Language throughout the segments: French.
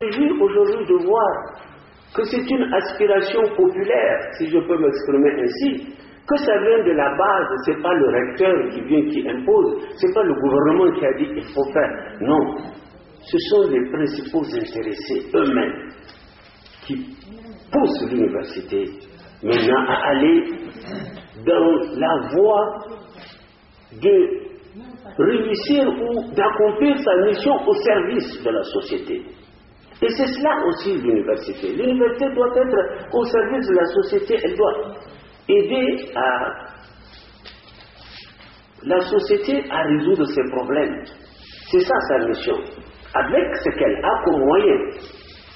réjouis aujourd'hui de voir que c'est une aspiration populaire, si je peux m'exprimer ainsi, que ça vient de la base, c'est pas le recteur qui vient qui impose, c'est pas le gouvernement qui a dit il faut faire. Non, ce sont les principaux intéressés eux-mêmes qui poussent l'université maintenant à aller dans la voie de réussir ou d'accomplir sa mission au service de la société. Et c'est cela aussi l'université. L'université doit être au service de la société, elle doit aider la société à résoudre ses problèmes. C'est ça sa mission. Avec ce qu'elle a comme moyen,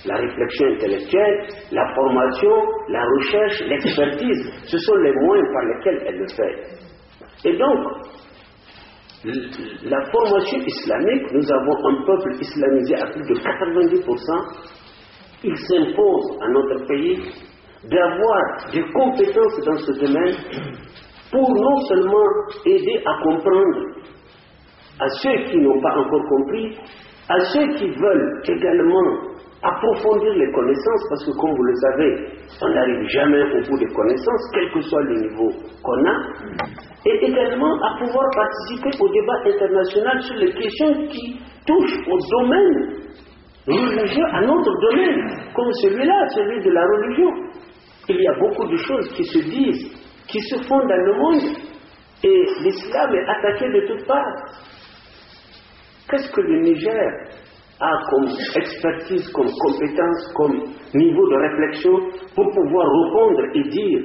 la réflexion intellectuelle, la formation, la recherche, l'expertise, ce sont les moyens par lesquels elle le fait. Et donc, la formation islamique, nous avons un peuple islamisé à plus de 90%, il s'impose à notre pays d'avoir des compétences dans ce domaine pour non seulement aider à comprendre à ceux qui n'ont pas encore compris, à ceux qui veulent également approfondir les connaissances, parce que comme vous le savez, on n'arrive jamais au bout des connaissances, quel que soit le niveau qu'on a, et également à pouvoir participer au débat international sur les questions qui touchent au domaine religieux, à notre domaine, comme celui-là, celui de la religion. Il y a beaucoup de choses qui se disent, qui se font dans le monde, et l'islam est attaqué de toutes parts. Qu'est-ce que le Niger a comme expertise, comme compétence, comme niveau de réflexion pour pouvoir répondre et dire,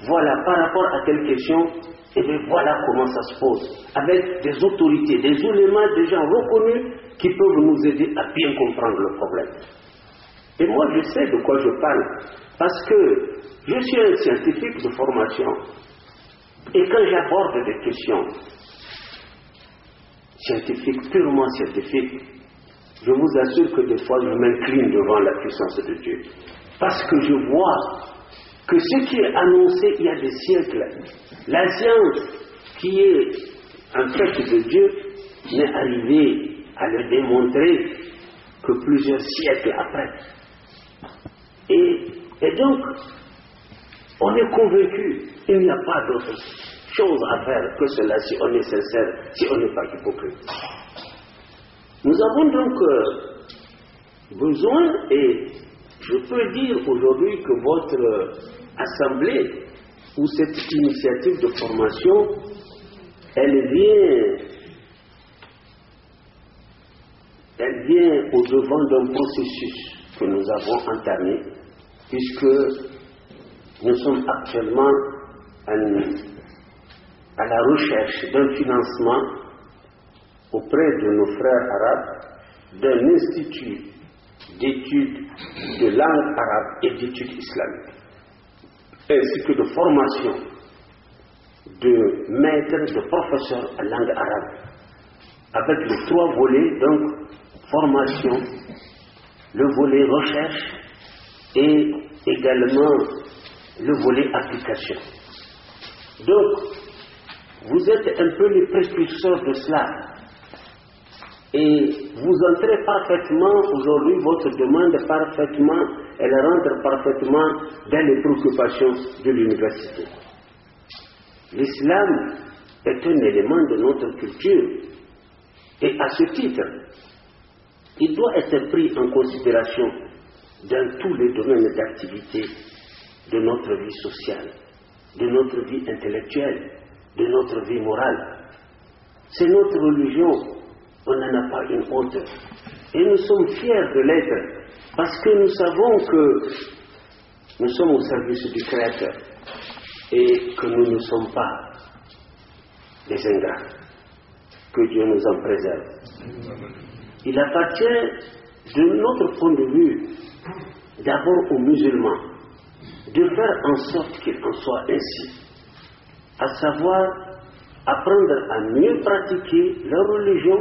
voilà, par rapport à telle question, et bien voilà comment ça se pose, avec des autorités, des éléments, des gens reconnus qui peuvent nous aider à bien comprendre le problème. Et moi je sais de quoi je parle, parce que je suis un scientifique de formation, et quand j'aborde des questions scientifiques, purement scientifiques, je vous assure que des fois je m'incline devant la puissance de Dieu. Parce que je vois que ce qui est annoncé il y a des siècles, la science qui est un fait de Dieu, n'est arrivée à le démontrer que plusieurs siècles après. Et donc, on est convaincu, il n'y a pas d'autre chose à faire que cela si on est sincère, si on n'est pas hypocrite. Nous avons donc besoin, et je peux dire aujourd'hui que votre assemblée ou cette initiative de formation, elle vient au devant d'un processus que nous avons entamé, puisque nous sommes actuellement à la recherche d'un financement auprès de nos frères arabes d'un institut d'études de langue arabe et d'études islamiques, ainsi que de formation de maîtres, de professeurs en langue arabe, avec les 3 volets, donc formation, le volet recherche et également le volet application. Donc, vous êtes un peu les précurseurs de cela. Et vous entrez parfaitement, aujourd'hui, votre demande parfaitement, elle rentre parfaitement dans les préoccupations de l'université. L'islam est un élément de notre culture. Et à ce titre, il doit être pris en considération dans tous les domaines d'activité de notre vie sociale, de notre vie intellectuelle, de notre vie morale. C'est notre religion. On n'en a pas une honte. Et nous sommes fiers de l'être, parce que nous savons que nous sommes au service du Créateur et que nous ne sommes pas des ingrats. Que Dieu nous en préserve. Il appartient, de notre point de vue, d'abord aux musulmans de faire en sorte qu'il en soit ainsi, à savoir apprendre à mieux pratiquer leur religion,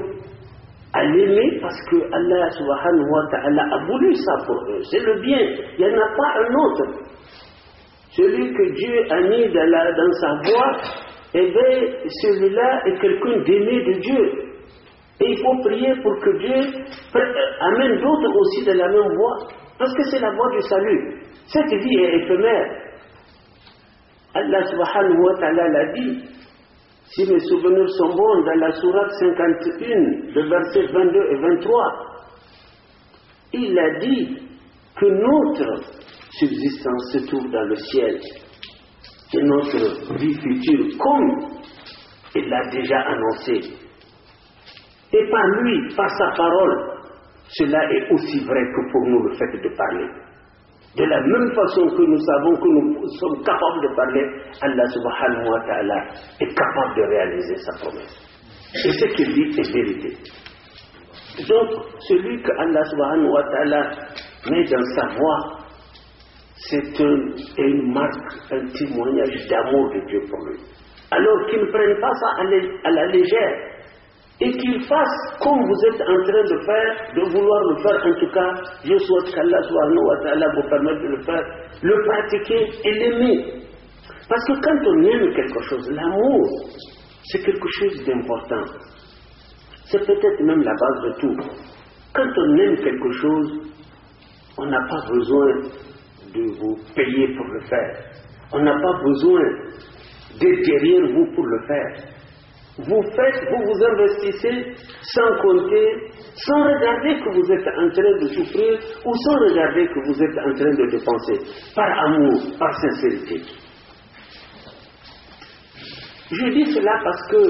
à l'aimer, parce que Allah subhanahu wa ta'ala a voulu ça pour eux. C'est le bien, il n'y en a pas un autre. Celui que Dieu a mis dans sa voie, eh bien, celui-là est quelqu'un d'aimé de Dieu. Et il faut prier pour que Dieu amène d'autres aussi de la même voie. Parce que c'est la voie du salut. Cette vie est éphémère. Allah subhanahu wa ta'ala l'a dit. Si mes souvenirs sont bons, dans la sourate 51, le verset 22 et 23, il a dit que notre subsistance se trouve dans le ciel. Et notre vie future, comme il l'a déjà annoncé. Et par lui, par sa parole, cela est aussi vrai que pour nous le fait de parler. De la même façon que nous savons que nous sommes capables de parler, Allah subhanahu wa ta'ala est capable de réaliser sa promesse. Et ce qu'il dit est vérité. Donc, celui que Allah subhanahu wa ta'ala met dans sa voie, c'est une marque, un témoignage d'amour de Dieu pour lui. Alors qu'il ne prenne pas ça à la légère. Et qu'il fasse comme vous êtes en train de faire, de vouloir le faire. En tout cas, je souhaite qu'Allah subhanahu wa ta'ala vous permette de le faire, le pratiquer et l'aimer. Parce que quand on aime quelque chose, l'amour, c'est quelque chose d'important. C'est peut-être même la base de tout. Quand on aime quelque chose, on n'a pas besoin de vous payer pour le faire. On n'a pas besoin d'être derrière vous pour le faire. Vous faites, vous vous investissez sans compter, sans regarder que vous êtes en train de souffrir ou sans regarder que vous êtes en train de dépenser, par amour, par sincérité. Je dis cela parce que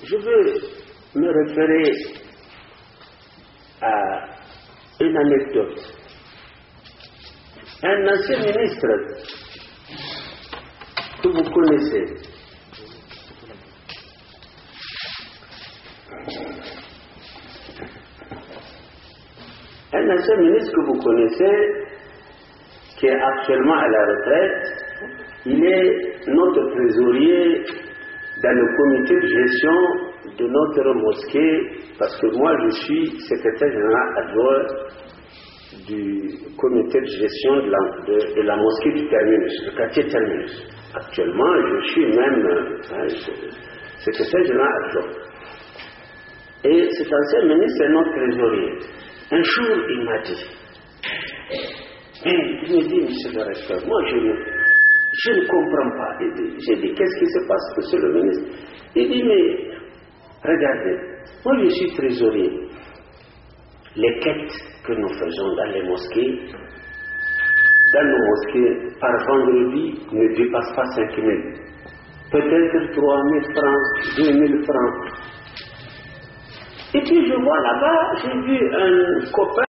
je veux me référer à une anecdote. Un ancien ministre que vous connaissez, un ancien ministre que vous connaissez, qui est actuellement à la retraite, il est notre trésorier dans le comité de gestion de notre mosquée, parce que moi je suis secrétaire général adjoint du comité de gestion de la mosquée du Terminus, le quartier Terminus. Actuellement, je suis même secrétaire général adjoint. Et cet ancien ministre est notre trésorier. Un jour, il m'a dit, il me dit, monsieur le recteur, moi je ne comprends pas. J'ai dit, qu'est-ce qui se passe, monsieur le ministre? Il dit, mais regardez, moi je suis trésorier. Les quêtes que nous faisons dans les mosquées, dans nos mosquées, par vendredi, ne dépassent pas 5 000. Peut-être 3 000 francs, 2 000 francs. Et puis je vois là-bas, j'ai vu un copain